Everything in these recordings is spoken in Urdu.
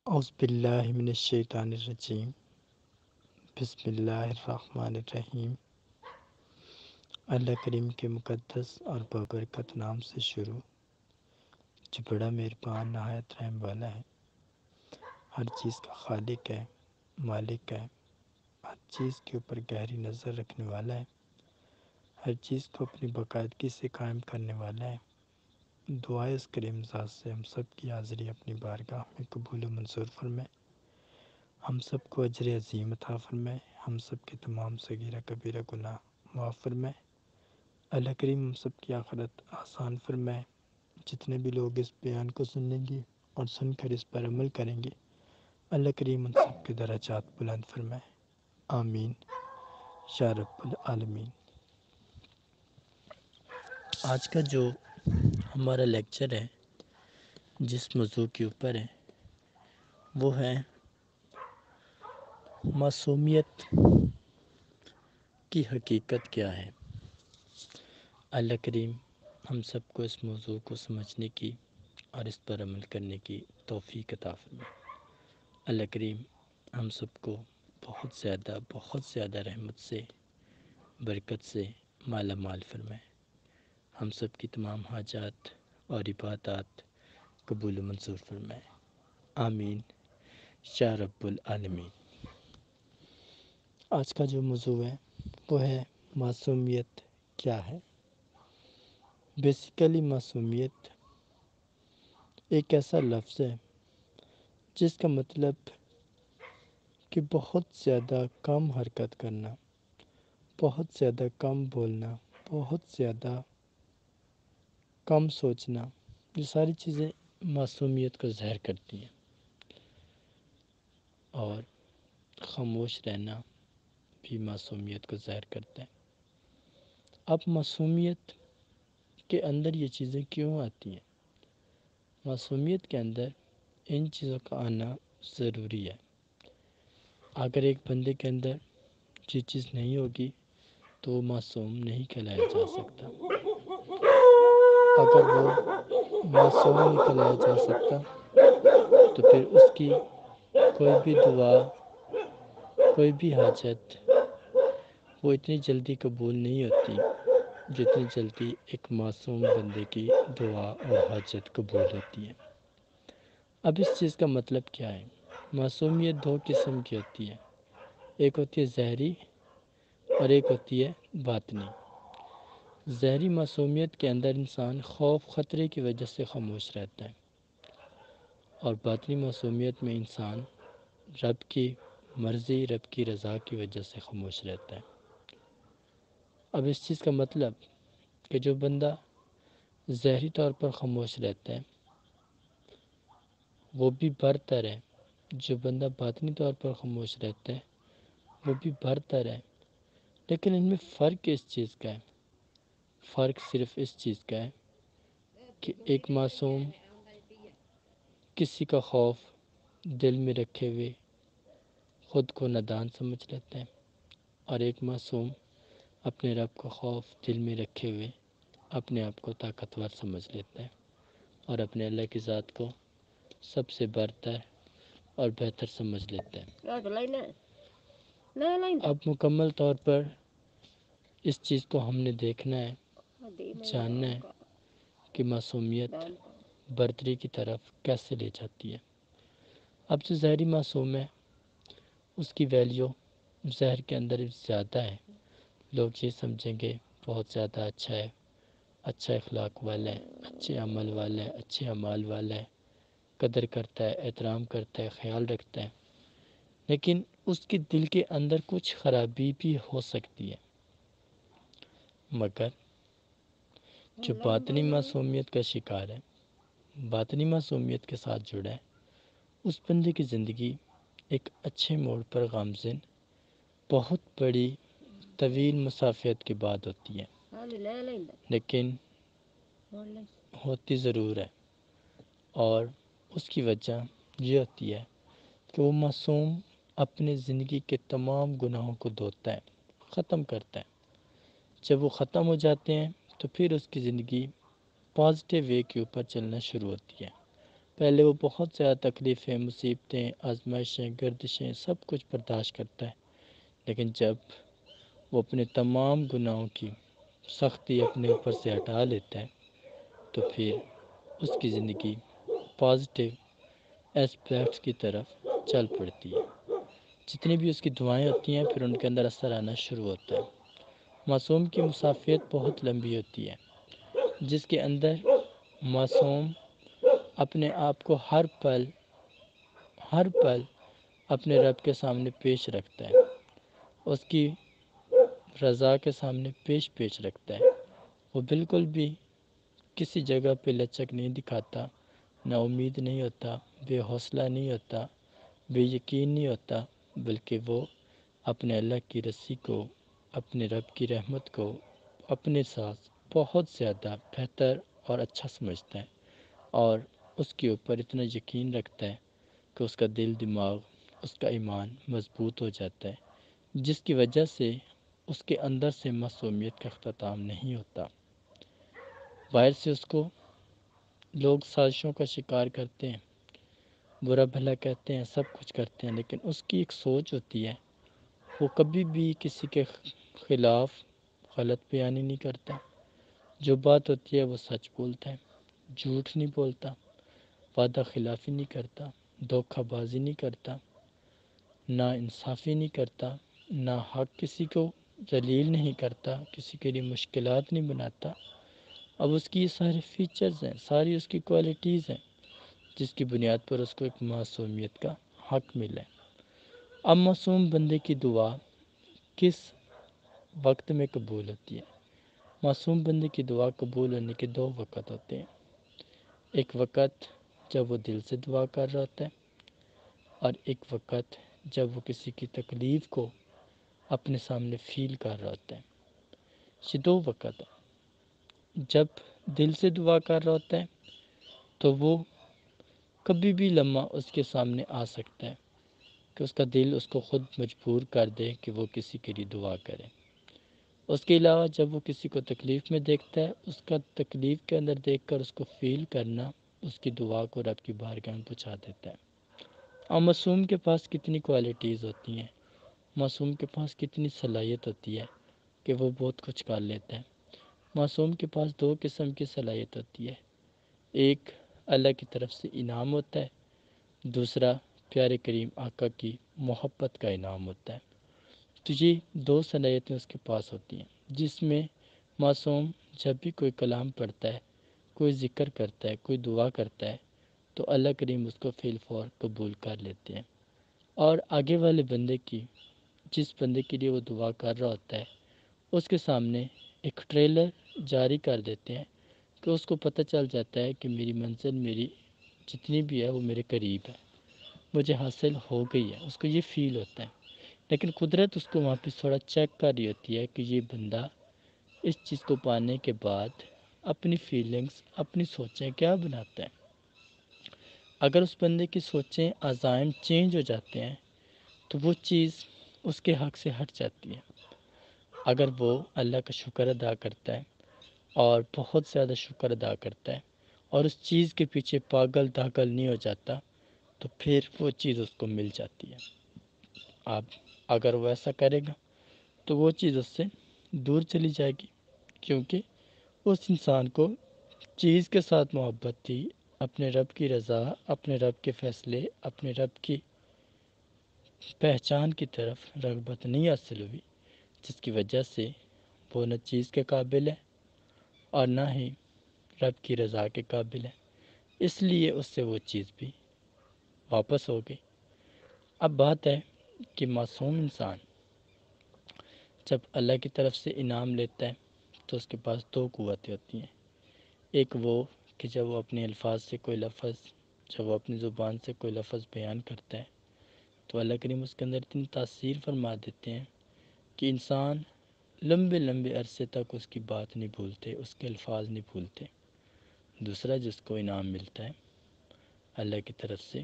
اعوذ باللہ من الشیطان الرجیم، بسم اللہ الرحمن الرحیم۔ اللہ کریم کے مقدس اور بابرکت نام سے شروع، جو بڑا مہربان نہایت رحم والا ہے، ہر چیز کا خالق ہے، مالک ہے، ہر چیز کے اوپر گہری نظر رکھنے والا ہے، ہر چیز کو اپنی باقاعدگی سے قائم کرنے والا ہے۔ دعائے اس کریم ذات سے ہم سب کی حاضری اپنی بارگاہ میں قبول و منظور فرمائے، ہم سب کو اجر عظیم عطا فرمائے، ہم سب کے تمام صغیرہ کبیرہ گناہ معاف فرمائے۔ اللہ کریم ہم سب کی آخرت آسان فرمائے۔ جتنے بھی لوگ اس بیان کو سنیں گے اور سن کر اس پر عمل کریں گے، اللہ کریم ان سب کے درجات بلند فرمائے، آمین یا رب العالمین۔ آج کا جو ہمارا لیکچر ہے، جس موضوع کے اوپر ہے، وہ ہے معصومیت کی حقیقت کیا ہے۔ اللہ کریم ہم سب کو اس موضوع کو سمجھنے کی اور اس پر عمل کرنے کی توفیق عطا فرمائے۔ اللہ کریم ہم سب کو بہت زیادہ رحمت سے، برکت سے مالا مال فرمائے، ہم سب کی تمام حاجات اور عبادات قبول و منظور فرمائے، آمین یا رب العالمین۔ آج کا جو موضوع ہے وہ ہے معصومیت کیا ہے۔ بیسیکلی معصومیت ایک ایسا لفظ ہے جس کا مطلب کہ بہت زیادہ کم حرکت کرنا، بہت زیادہ کم بولنا، بہت زیادہ کم سوچنا، یہ ساری چیزیں معصومیت کو ظاہر کرتی ہیں۔ اور خاموش رہنا بھی معصومیت کو ظاہر کرتا ہے۔ اب معصومیت کے اندر یہ چیزیں کیوں آتی ہیں؟ معصومیت کے اندر ان چیزوں کا آنا ضروری ہے۔ اگر ایک بندے کے اندر یہ چیز نہیں ہوگی تو وہ معصوم نہیں کہلایا جا سکتا۔ اگر وہ معصوم نہیں کہلایا جا سکتا تو پھر اس کی کوئی بھی دعا، کوئی بھی حاجت وہ اتنی جلدی قبول نہیں ہوتی جتنی جلدی ایک معصوم بندے کی دعا اور حاجت قبول ہوتی ہے۔ اب اس چیز کا مطلب کیا ہے؟ معصومیت دو قسم کی ہوتی ہے، ایک ہوتی ہے ظاہری اور ایک ہوتی ہے باطنی۔ ظاہری معصومیت کے اندر انسان خوف خطرے کی وجہ سے خاموش رہتا ہے، اور باطنی معصومیت میں انسان رب کی مرضی، رب کی رضا کی وجہ سے خاموش رہتا ہے۔ اب اس چیز کا مطلب کہ جو بندہ ظاہری طور پر خاموش رہتا ہے وہ بھی برتر ہے، جو بندہ باطنی طور پر خاموش رہتا ہے وہ بھی برتر ہے۔ لیکن ان میں فرق اس چیز کا ہے، فرق صرف اس چیز کا ہے کہ ایک معصوم کسی کا خوف دل میں رکھے ہوئے خود کو نادان سمجھ لیتا ہے، اور ایک معصوم اپنے رب کا خوف دل میں رکھے ہوئے اپنے آپ کو طاقتور سمجھ لیتا ہے، اور اپنے اللہ کی ذات کو سب سے برتر اور بہتر سمجھ لیتا ہے۔ اب مکمل طور پر اس چیز کو ہم نے دیکھنا ہے، جاننا ہے کہ معصومیت برتری کی طرف کیسے لے جاتی ہے۔ اب جو ظاہری معصوم ہے اس کی ویلیو ظاہر کے اندر زیادہ ہے، لوگ یہ سمجھیں گے بہت زیادہ اچھا ہے، اچھا اخلاق والا ہے، اچھے عمل والا ہے، اچھے اعمال والا ہے، قدر کرتا ہے، احترام کرتا ہے، خیال رکھتا ہے، لیکن اس کے دل کے اندر کچھ خرابی بھی ہو سکتی ہے۔ مگر جو باطنی معصومیت کا شکار ہے، باطنی معصومیت کے ساتھ جڑا ہے، اس بندے کی زندگی ایک اچھے موڑ پر گامزن بہت بڑی طویل مسافت کے بعد ہوتی ہے، لیکن ہوتی ضرور ہے، اور اس کی وجہ یہ ہوتی ہے کہ وہ معصوم اپنے زندگی کے تمام گناہوں کو دھوتا ہے، ختم کرتا ہے۔ جب وہ ختم ہو جاتے ہیں تو پھر اس کی زندگی پازیٹیو وے کے اوپر چلنا شروع ہوتی ہے، پہلے وہ بہت زیادہ تکلیفیں، مصیبتیں، آزمائشیں، گردشیں سب کچھ برداشت کرتا ہے، لیکن جب وہ اپنے تمام گناہوں کی سختی اپنے اوپر سے ہٹا لیتا ہے تو پھر اس کی زندگی پازیٹیو اسپیکٹس کی طرف چل پڑتی ہے۔ جتنی بھی اس کی دعائیں ہوتی ہیں پھر ان کے اندر اثر آنا شروع ہوتا ہے۔ معصوم کی مسافت بہت لمبی ہوتی ہے، جس کے اندر معصوم اپنے آپ کو ہر پل اپنے رب کے سامنے پیش رکھتا ہے، اس کی رضا کے سامنے پیش رکھتا ہے۔ وہ بالکل بھی کسی جگہ پہ لچک نہیں دکھاتا، نا امید نہیں ہوتا، بے حوصلہ نہیں ہوتا، بے یقین نہیں ہوتا، بلکہ وہ اپنے اللہ کی رسی کو، اپنے رب کی رحمت کو اپنے ساتھ بہت زیادہ بہتر اور اچھا سمجھتا ہے، اور اس کے اوپر اتنا یقین رکھتا ہے کہ اس کا دل دماغ، اس کا ایمان مضبوط ہو جاتا ہے، جس کی وجہ سے اس کے اندر سے معصومیت کا اختتام نہیں ہوتا۔ باہر سے اس کو لوگ سازشوں کا شکار کرتے ہیں، برا بھلا کہتے ہیں، سب کچھ کرتے ہیں، لیکن اس کی ایک سوچ ہوتی ہے، وہ کبھی بھی کسی کے خلاف غلط بیانی نہیں کرتا، جو بات ہوتی ہے وہ سچ بولتا ہے، جھوٹ نہیں بولتا، وعدہ خلافی نہیں کرتا، دھوکہ بازی نہیں کرتا، نا انصافی نہیں کرتا، نہ حق کسی کو ذلیل نہیں کرتا، کسی کے لیے مشکلات نہیں بناتا۔ اب اس کی یہ سارے فیچرز ہیں، ساری اس کی کوالٹیز ہیں، جس کی بنیاد پر اس کو ایک معصومیت کا حق ملا ہے۔ اب معصوم بندے کی دعا کس وقت میں قبول ہوتی ہے؟ معصوم بندے کی دعا قبول ہونے کے دو وقت ہوتے ہیں۔ ایک وقت جب وہ دل سے دعا کر رہا ہوتا ہے، اور ایک وقت جب وہ کسی کی تکلیف کو اپنے سامنے فیل کر رہا ہوتا ہے۔ یہ دو وقت ہیں۔ جب دل سے دعا کر رہا ہوتا ہے تو وہ کبھی بھی لمحہ اس کے سامنے آ سکتا ہے کہ اس کا دل اس کو خود مجبور کر دے کہ وہ کسی کے لیے دعا کرے۔ اس کے علاوہ جب وہ کسی کو تکلیف میں دیکھتا ہے، اس کا تکلیف کے اندر دیکھ کر اس کو فیل کرنا اس کی دعا کو رب کی بارگاہ میں پہنچا دیتا ہے۔ اور معصوم کے پاس کتنی کوالٹیز ہوتی ہیں، معصوم کے پاس کتنی صلاحیت ہوتی ہے کہ وہ بہت کچھ کر لیتا ہے۔ معصوم کے پاس دو قسم کی صلاحیت ہوتی ہے، ایک اللہ کی طرف سے انعام ہوتا ہے، دوسرا پیارے کریم آقا کی محبت کا انعام ہوتا ہے۔ تو یہ دو صلاحیتیں اس کے پاس ہوتی ہیں، جس میں معصوم جب بھی کوئی کلام پڑھتا ہے، کوئی ذکر کرتا ہے، کوئی دعا کرتا ہے، تو اللہ کریم اس کو فی الفور قبول کر لیتے ہیں، اور آگے والے بندے کی، جس بندے کے لیے وہ دعا کر رہا ہوتا ہے، اس کے سامنے ایک ٹریلر جاری کر دیتے ہیں کہ اس کو پتہ چل جاتا ہے کہ میری منزل، میری جتنی بھی ہے وہ میرے قریب ہے، مجھے حاصل ہو گئی ہے، اس کو یہ فیل ہوتا ہے۔ لیکن قدرت اس کو وہاں پہ تھوڑا چیک کر رہی ہوتی ہے کہ یہ بندہ اس چیز کو پانے کے بعد اپنی فیلنگز، اپنی سوچیں کیا بناتا ہے۔ اگر اس بندے کی سوچیں، عزائم چینج ہو جاتے ہیں تو وہ چیز اس کے حق سے ہٹ جاتی ہے۔ اگر وہ اللہ کا شکر ادا کرتا ہے اور بہت زیادہ شکر ادا کرتا ہے اور اس چیز کے پیچھے پاگل داگل نہیں ہو جاتا تو پھر وہ چیز اس کو مل جاتی ہے۔ اب اگر وہ ایسا کرے گا تو وہ چیز اس سے دور چلی جائے گی، کیونکہ اس انسان کو چیز کے ساتھ محبت تھی، اپنے رب کی رضا، اپنے رب کے فیصلے، اپنے رب کی پہچان کی طرف رغبت نہیں حاصل ہوئی، جس کی وجہ سے وہ نہ چیز کے قابل ہے اور نہ ہی رب کی رضا کے قابل ہے، اس لیے اس سے وہ چیز بھی واپس ہو گئی۔ اب بات ہے کہ معصوم انسان جب اللہ کی طرف سے انعام لیتا ہے تو اس کے پاس دو قوتیں ہوتی ہیں۔ ایک وہ کہ جب وہ اپنے الفاظ سے کوئی لفظ، جب وہ اپنی زبان سے کوئی لفظ بیان کرتا ہے تو اللہ کریم اس کے اندر اتنی تاثیر فرما دیتے ہیں کہ انسان لمبے لمبے عرصے تک اس کی بات نہیں بھولتے، اس کے الفاظ نہیں بھولتے۔ دوسرا جس کو انعام ملتا ہے اللہ کی طرف سے،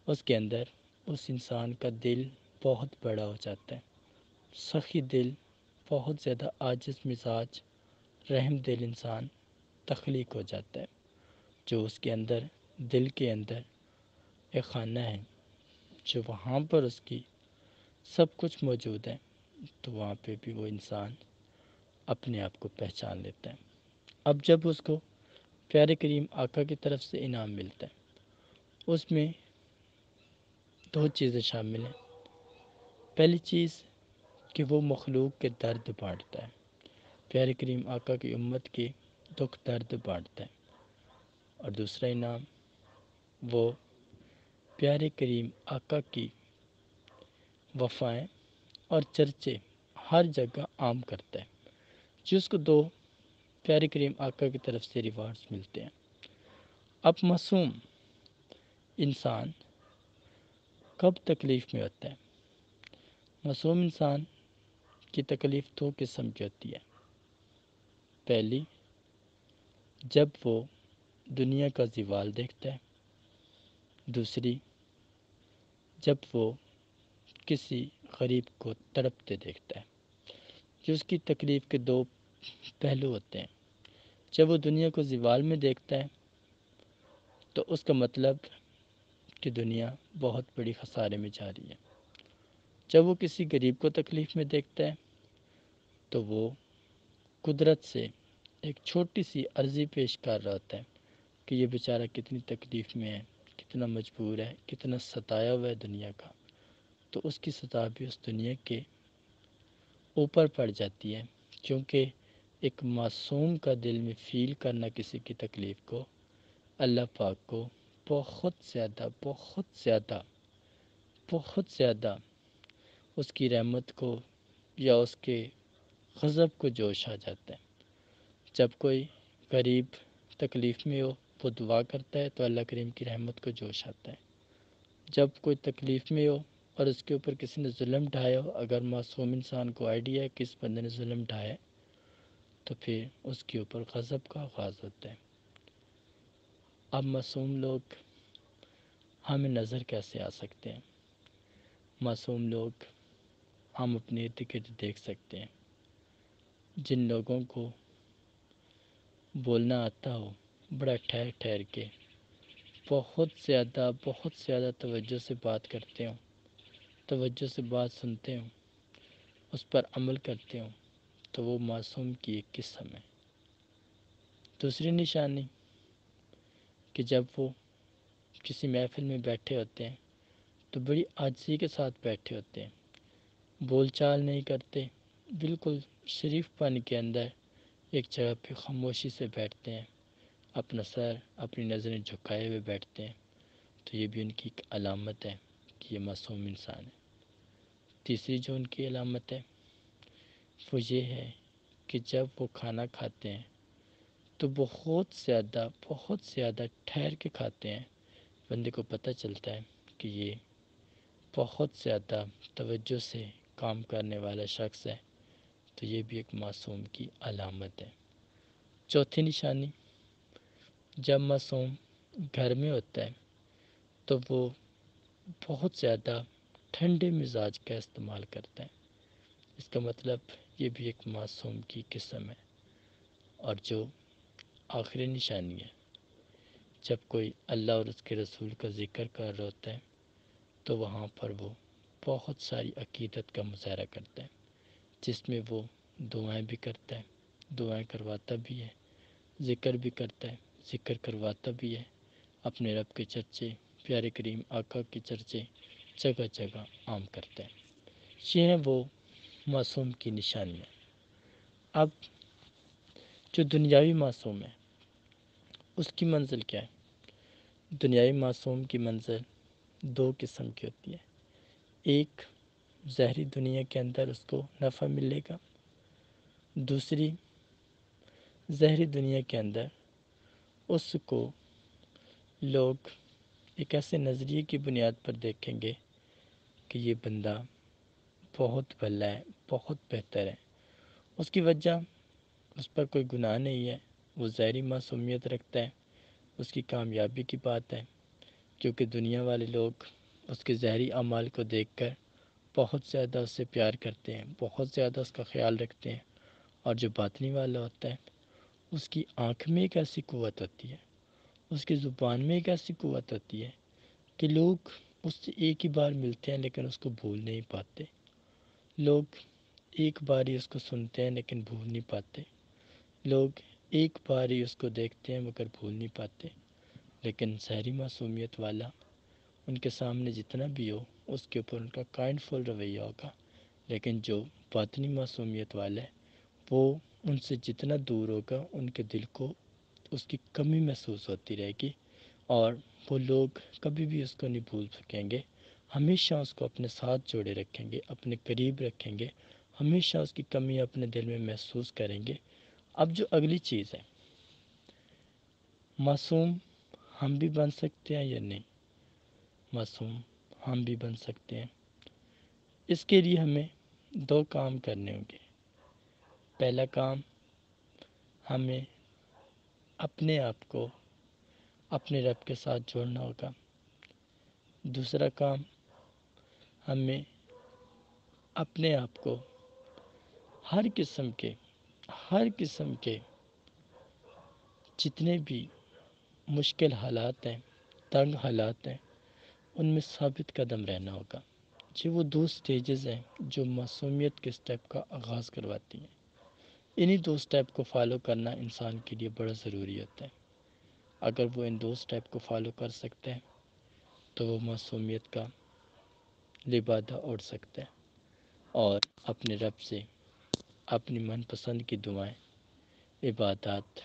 اس کے اندر اس انسان کا دل بہت بڑا ہو جاتا ہے، سخی دل، بہت زیادہ عاجز مزاج، رحم دل انسان تخلیق ہو جاتا ہے، جو اس کے اندر دل کے اندر ایک خانہ ہے جو وہاں پر اس کی سب کچھ موجود ہے، تو وہاں پہ بھی وہ انسان اپنے آپ کو پہچان لیتا ہے۔ اب جب اس کو پیارے کریم آقا کی طرف سے انعام ملتا ہے، اس میں دو چیزیں شامل ہیں۔ پہلی چیز کہ وہ مخلوق کے درد بانٹتا ہے، پیارے کریم آقا کی امت کے دکھ درد بانٹتا ہے، اور دوسرا انعام وہ پیارے کریم آقا کی وفائیں اور چرچے ہر جگہ عام کرتا ہے، جس کو دو پیارے کریم آقا کی طرف سے ریوارڈز ملتے ہیں۔ اب معصوم انسان کب تکلیف میں ہوتا ہے؟ معصوم انسان کی تکلیف دو قسم کی ہوتی ہے۔ پہلی، جب وہ دنیا کا زوال دیکھتا ہے۔ دوسری، جب وہ کسی غریب کو تڑپتے دیکھتا ہے۔ جو اس کی تکلیف کے دو پہلو ہوتے ہیں۔ جب وہ دنیا کو زوال میں دیکھتا ہے تو اس کا مطلب کہ دنیا بہت بڑی خسارے میں جا رہی ہے۔ جب وہ کسی غریب کو تکلیف میں دیکھتا ہے تو وہ قدرت سے ایک چھوٹی سی عرضی پیش کر رہا ہوتا ہے کہ یہ بیچارہ کتنی تکلیف میں ہے، کتنا مجبور ہے، کتنا ستایا ہوا ہے دنیا کا، تو اس کی سزا بھی اس دنیا کے اوپر پڑ جاتی ہے، کیونکہ ایک معصوم کا دل میں فیل کرنا کسی کی تکلیف کو اللہ پاک کو بہت زیادہ بہت زیادہ بہت زیادہ اس کی رحمت کو یا اس کے غضب کو جوش آ جاتا ہے۔ جب کوئی غریب تکلیف میں ہو، وہ دعا کرتا ہے تو اللہ کریم کی رحمت کو جوش آتا ہے۔ جب کوئی تکلیف میں ہو اور اس کے اوپر کسی نے ظلم ڈھایا ہو، اگر معصوم انسان کو آئیڈیا ہے کہ اس بندے نے ظلم ڈھایا ہے، تو پھر اس کے اوپر غضب کا آغاز ہوتا ہے۔ اب معصوم لوگ ہمیں نظر کیسے آ سکتے ہیں؟ معصوم لوگ ہم اپنے ارد گرد دیکھ سکتے ہیں۔ جن لوگوں کو بولنا آتا ہو، بڑا ٹھہر ٹھہر کے بہت زیادہ توجہ سے بات کرتے ہوں، توجہ سے بات سنتے ہوں، اس پر عمل کرتے ہوں، تو وہ معصوم کی ایک قسم ہے۔ دوسری نشانی کہ جب وہ کسی محفل میں بیٹھے ہوتے ہیں تو بڑی عاجزی کے ساتھ بیٹھے ہوتے ہیں، بول چال نہیں کرتے، بالکل شریف پن کے اندر ایک جگہ پہ خاموشی سے بیٹھتے ہیں، اپنا سر اپنی نظریں جھکائے ہوئے بیٹھتے ہیں، تو یہ بھی ان کی ایک علامت ہے کہ یہ معصوم انسان ہے۔ تیسری جو ان کی علامت ہے وہ یہ ہے کہ جب وہ کھانا کھاتے ہیں تو بہت زیادہ ٹھہر کے کھاتے ہیں۔ بندے کو پتہ چلتا ہے کہ یہ بہت زیادہ توجہ سے کام کرنے والا شخص ہے، تو یہ بھی ایک معصوم کی علامت ہے۔ چوتھی نشانی، جب معصوم گھر میں ہوتا ہے تو وہ بہت زیادہ ٹھنڈے مزاج کا استعمال کرتا ہے۔ اس کا مطلب یہ بھی ایک معصوم کی قسم ہے۔ اور جو آخری نشانی ہے، جب کوئی اللہ اور اس کے رسول کا ذکر کر رہا ہوتا ہے تو وہاں پر وہ بہت ساری عقیدت کا مظاہرہ کرتا ہے، جس میں وہ دعائیں بھی کرتا ہے، دعائیں کرواتا بھی ہے، ذکر بھی کرتا ہے، ذکر کرواتا بھی ہے، اپنے رب کے چرچے، پیارے کریم آقا کے چرچے جگہ جگہ عام کرتا ہے۔ یہ ہیں وہ معصوم کی نشانیاں۔ اب جو دنیاوی معصوم ہے اس کی منزل کیا ہے؟ دنیاوی معصوم کی منزل دو قسم کی ہوتی ہے۔ ایک، ظاہری دنیا کے اندر اس کو نفع ملے گا۔ دوسری، ظاہری دنیا کے اندر اس کو لوگ ایک ایسے نظریے کی بنیاد پر دیکھیں گے کہ یہ بندہ بہت بھلا ہے، بہت بہتر ہے۔ اس کی وجہ اس پر کوئی گناہ نہیں ہے، وہ ظاہری معصومیت رکھتا ہے، اس کی کامیابی کی بات ہے، کیونکہ دنیا والے لوگ اس کے ظاہری اعمال کو دیکھ کر بہت زیادہ اس سے پیار کرتے ہیں، بہت زیادہ اس کا خیال رکھتے ہیں، اور جو باطنی والا ہوتا ہے اس کی آنکھ میں ایک ایسی قوت ہوتی ہے، اس کی زبان میں ایک ایسی قوت ہوتی ہے کہ لوگ اس سے ایک ہی بار ملتے ہیں لیکن اس کو بھول نہیں پاتے. لوگ ایک بار ہی اس کو سنتے ہیں لیکن بھول نہیں پاتے. لوگ ایک بار ہی اس کو دیکھتے ہیں مگر بھول نہیں پاتے. لیکن سحری معصومیت والا ان کے سامنے جتنا بھی ہو اس کے اوپر ان کا کائنڈ فل رویہ ہوگا. لیکن جو باطنی معصومیت والا ہے وہ ان سے جتنا دور ہوگا ان کے دل کو اس کی کمی محسوس ہوتی رہے گی، اور وہ لوگ کبھی بھی اس کو نہیں بھول سکیں گے. ہمیشہ اس کو اپنے ساتھ جوڑے رکھیں گے، اپنے قریب رکھیں گے، ہمیشہ اس کی کمی اپنے دل میں محسوس کریں گے. اب جو اگلی چیز ہے، معصوم ہم بھی بن سکتے ہیں یا نہیں؟ معصوم ہم بھی بن سکتے ہیں. اس کے لیے ہمیں دو کام کرنے ہوں گے. پہلا کام، ہمیں اپنے آپ کو اپنے رب کے ساتھ جوڑنا ہوگا. دوسرا کام، ہمیں اپنے آپ کو ہر قسم کے جتنے بھی مشکل حالات ہیں، تنگ حالات ہیں، ان میں ثابت قدم رہنا ہوگا. یہ وہ دو سٹیجز ہیں جو معصومیت کے سٹیپ کا آغاز کرواتی ہیں. انہی دو سٹیپ کو فالو کرنا انسان کے لیے بڑا ضروری ہوتا ہے. اگر وہ ان دو سٹیپ کو فالو کر سکتے ہیں تو وہ معصومیت کا لبادہ اوڑھ سکتے ہیں اور اپنے رب سے اپنی من پسند کی دعائیں، عبادات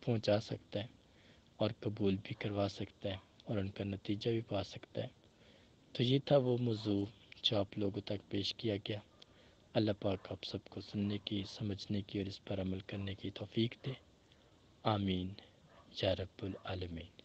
پہنچا سکتا ہے اور قبول بھی کروا سکتا ہے اور ان کا نتیجہ بھی پا سکتا ہے. تو یہ تھا وہ موضوع جو آپ لوگوں تک پیش کیا گیا. اللہ پاک آپ سب کو سننے کی، سمجھنے کی اور اس پر عمل کرنے کی توفیق دے. آمین یا رب العالمین.